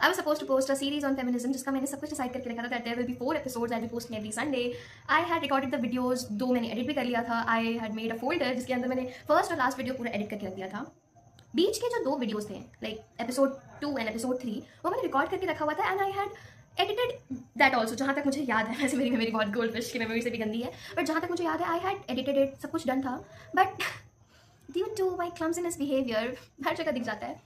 I was supposed to post a series on feminism जिसका मैंने सब कुछ डिसाइड करके रखा था that there will be 4 episodes I'll be posting every Sunday. I had recorded the videos, 2 मैंने edit भी कर लिया था. I had made a folder जिसके अंदर मैंने first और last video पूरा edit करके रख दिया था. बीच के जो 2 वीडियोस थे लाइक एपिसोड 2 एंड एपिसोड 3 वो मैंने रिकॉर्ड करके रखा हुआ था and I had edited that also. जहाँ तक मुझे याद है, वैसे मेरी मेमोरी बहुत गोल्ड फिश की मेमोरी से भी गंदी है, बट जहाँ तक मुझे याद है आई हैड एडिटेड इट, सब कुछ डन था. But due to my clumsiness behaviour हर जगह दिख जाता है,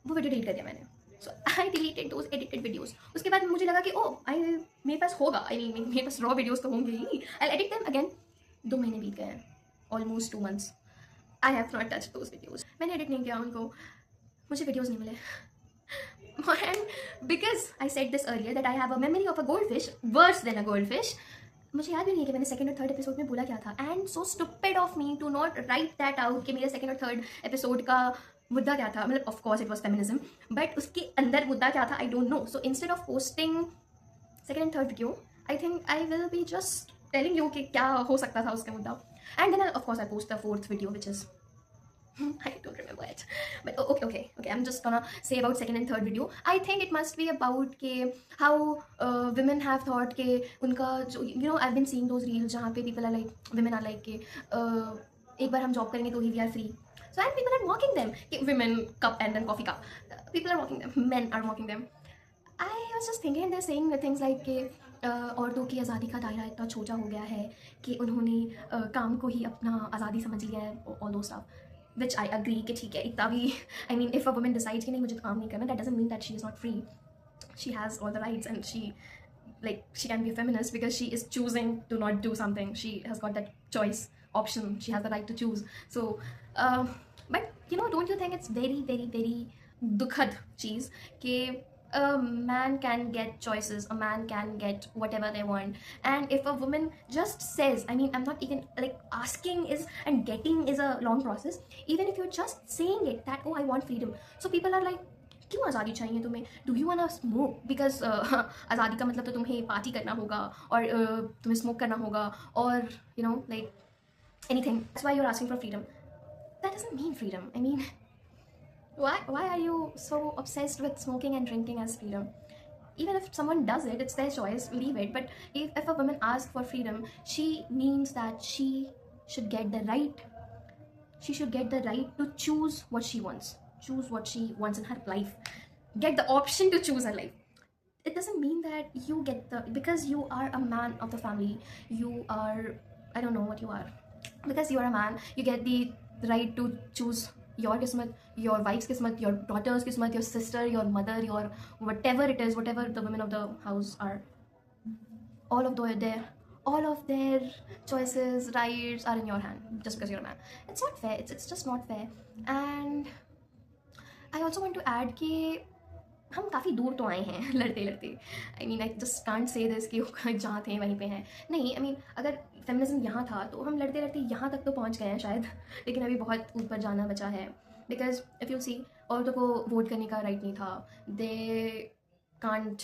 वो वीडियो डिलीट कर दिया मैंने. So I deleted those edited videos. उसके बाद मुझे लगा कि ओ मेरे पास होगा, आई मीन मेरे पास रॉ वीडियोस तो होंगे ही, आई एडिट देम अगेन. 2 महीने बीत गए हैं, almost 2 months. I have not touch those videos. मैंने एडिट नहीं किया उनको, मुझे वीडियोज नहीं मिले. And because I said this earlier that I have a memory of a goldfish worse than a goldfish, मुझे याद भी नहीं है कि मैंने सेकंड और थर्ड एपिसोड में बोला क्या था. And so stupid of me to not write that out कि मेरे सेकंड और थर्ड एपिसोड का मुद्दा क्या था. मतलब of course it was feminism, but उसके अंदर मुद्दा क्या था I don't know. So instead of posting second and third video I think I will be just telling you कि क्या हो सकता था उसका मुद्दा. And then of course I post the fourth video which is I don't remember it, but okay. I'm just gonna say about second and third video. I think it must be about के how women have thought के उनका जो I've been seeing those reels जहाँ पे people are like women are like के एक बार हम job करेंगे तो ही we are free. So and people are mocking them कि women cup and then coffee cup. People are mocking them, men are mocking them. I was just thinking they're saying things like कि औरतों की आज़ादी का दायरा इतना छोटा हो गया है कि उन्होंने काम को ही अपना आज़ादी समझ लिया है, all those stuff. Which I agree कि ठीक है इतना भी, I mean if a woman decides कि नहीं मुझे काम नहीं करना, that doesn't mean that she is not free. She has all the rights and she can be a feminist because she is choosing to not do something. She has got that choice option. She has the right to choose. So but don't you think it's very very very दुखद चीज़ कि a man can get choices, a man can get whatever they want, and if a woman just says, I mean I'm not even like asking is and getting is a long process. Even if you're just saying it that oh I want freedom, so people are like क्यों आज़ादी चाहिए तुम्हें, do you want smoke, because आज़ादी का मतलब तो तुम्हें party करना होगा और तुम्हें स्मोक करना होगा और like anything, that's why you are asking for freedom. That doesn't mean freedom. I mean why are you so obsessed with smoking and drinking as freedom? Even if someone does it, it's their choice, leave it. But if a woman asks for freedom, she means that she should get the right to choose what she wants in her life, get the option to choose her life. It doesn't mean that you get because you are a man of the family, you are, I don't know what you are, because you are a man, you get the right to choose your kismat, your wife's kismat, your daughter's kismat, your sister, your mother, your whatever it is, whatever the women of the house are, all of their choices, rights are in your hand just because you're a man. It's not fair. It's just not fair. And I also want to add कि हम काफ़ी दूर तो आए हैं लड़ते लड़ते. I mean I just can't say this कि जहाँ थे वहीं पे हैं, नहीं. आई मीन अगर फेमिनिज्म यहाँ था तो हम लड़ते लड़ते यहाँ तक तो पहुँच गए हैं शायद, लेकिन अभी बहुत ऊपर जाना बचा है. बिकॉज इफ़ यू सी, औरतों को वोट करने का राइट नहीं था. They can't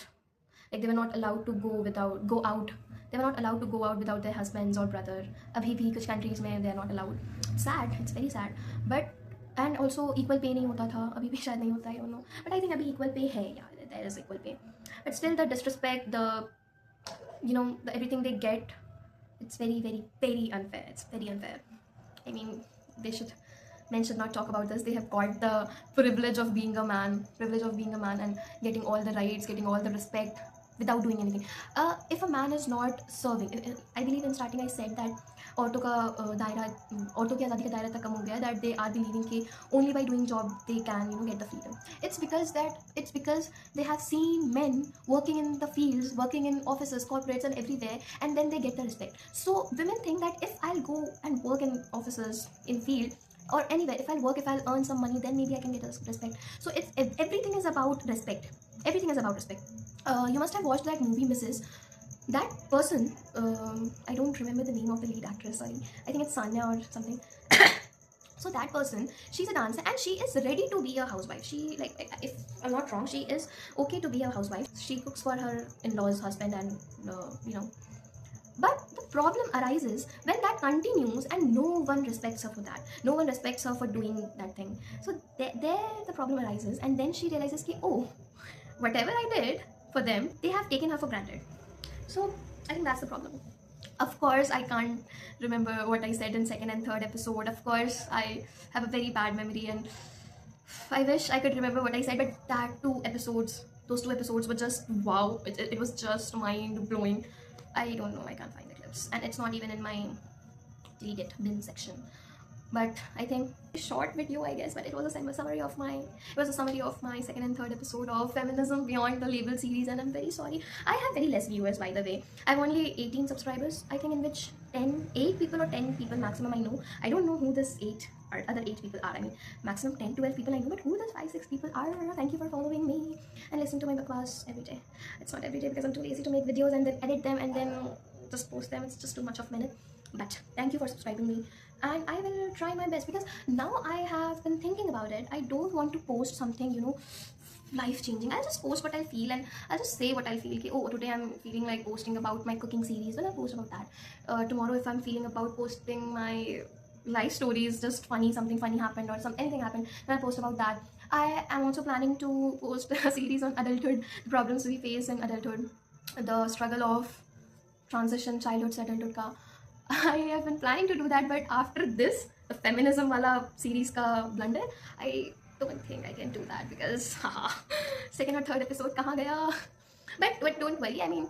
like they were not allowed to go out without their husbands or brother. अभी भी कुछ countries में they are not allowed. It's very sad. But and also equal pay नहीं होता था, अभी भी शायद नहीं होता है, but I think अभी equal pay है. Yeah, there is equal pay, but still the disrespect, the everything they get, it's very very very unfair. It's very unfair. I mean men should not talk about this. They have got the privilege of being a man and getting all the rights, getting all the respect without doing anything. If a man is not serving, I believe in starting I said that औरतों की आज़ादी का दायरा तक कम हो गया, that they are believing कि only by doing job they can get the freedom. It's because they have seen men working in the fields, working in offices, corporates and everywhere, and then they get the respect. So women think that if I'll go and work in offices, in field or anywhere, if I'll earn some money, then maybe I can get respect. So everything is about respect. You must have watched that movie Mrs. That person, I don't remember the name of the lead actress, sorry. I think it's Sanya or something. So that person, she's a dancer and she is ready to be a housewife. She, like, if I'm not wrong, she is okay to be a housewife. She cooks for her in-laws, husband, and But the problem arises when that continues and no one respects her for that. No one respects her for doing that thing. So there the problem arises, and then she realizes कि oh, whatever I did for them, they have taken her for granted. So I think that's the problem. Of course, I can't remember what I said in second and third episode. Of course, I have a very bad memory, and I wish I could remember what I said. But those two episodes were just wow. It was just mind blowing. I don't know. I can't find the clips, and it's not even in my delete it bin section. But I think a short video, I guess, but it was a summary of my second and third episode of Feminism Beyond the Label series, and I'm very sorry. I have very less viewers, by the way. I have only 18 subscribers, I think, in which 8 people or 10 people maximum I know. I don't know who this other 8 people are. I mean, maximum 10 12 people I know, but who those 5-6 people are? Thank you for following me and listening to my bakwas every day. It's not every day because I'm too lazy to make videos and then edit them and then just post them. It's just too much of a minute. But thank you for subscribing me, and I will try my best, because now I have been thinking about it. I don't want to post something, life changing. I'll just post what I feel, and I'll just say what I feel. Okay, oh, today I'm feeling like posting about my cooking series, well, I'll post about that. Tomorrow, if I'm feeling about posting my life stories, just funny, something funny happened or anything happened, then I'll post about that. I am also planning to post a series on adulthood, the problems we face in adulthood, the struggle of transition, childhood to adulthood ka. I have been planning to do that, but after this, the feminism wala series ka blunder, I don't think I can do that, because second or third episode kahan gaya. But don't worry, I mean,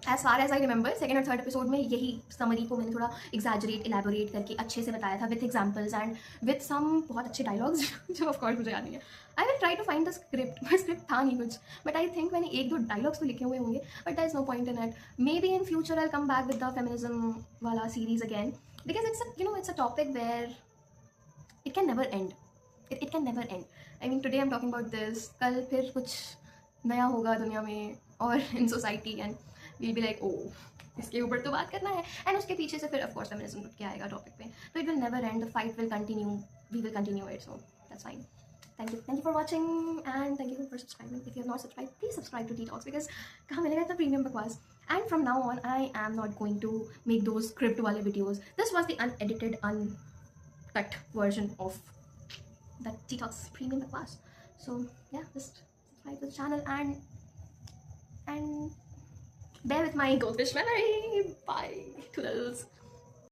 as far as I remember, second or third episode में यही summary को मैंने थोड़ा exaggerate, elaborate करके अच्छे से बताया था with examples and with some बहुत अच्छे dialogues जो of course मुझे याद नहीं है. I will try to find the script. My script था नहीं कुछ, but I think मैंने 1-2 dialogues तो लिखे हुए होंगे, but there is no point in it. Maybe in future I'll come back with the feminism वाला series again, because it's a topic where it can never end. It can never end. I mean, today I'm talking about this, कल फिर कुछ नया होगा दुनिया में और in society, and we'll be like, oh, इसके ऊपर तो बात करना है, and उसके पीछे से फिर of course feminism क्या आएगा topic पे. So it will never end. The fight will continue. We will continue it. So that's fine. Thank you for watching, and thank you for subscribing. If you have not subscribed, please subscribe to Detox, because कहाँ मिलेगा इतना premium बकवास. And from now on, I am not going to make those script वाले videos. This was the unedited, uncut version of that Detox premium bकवास. So yeah, just subscribe to the channel and bear with my goldfish memory. Bye. Toodles.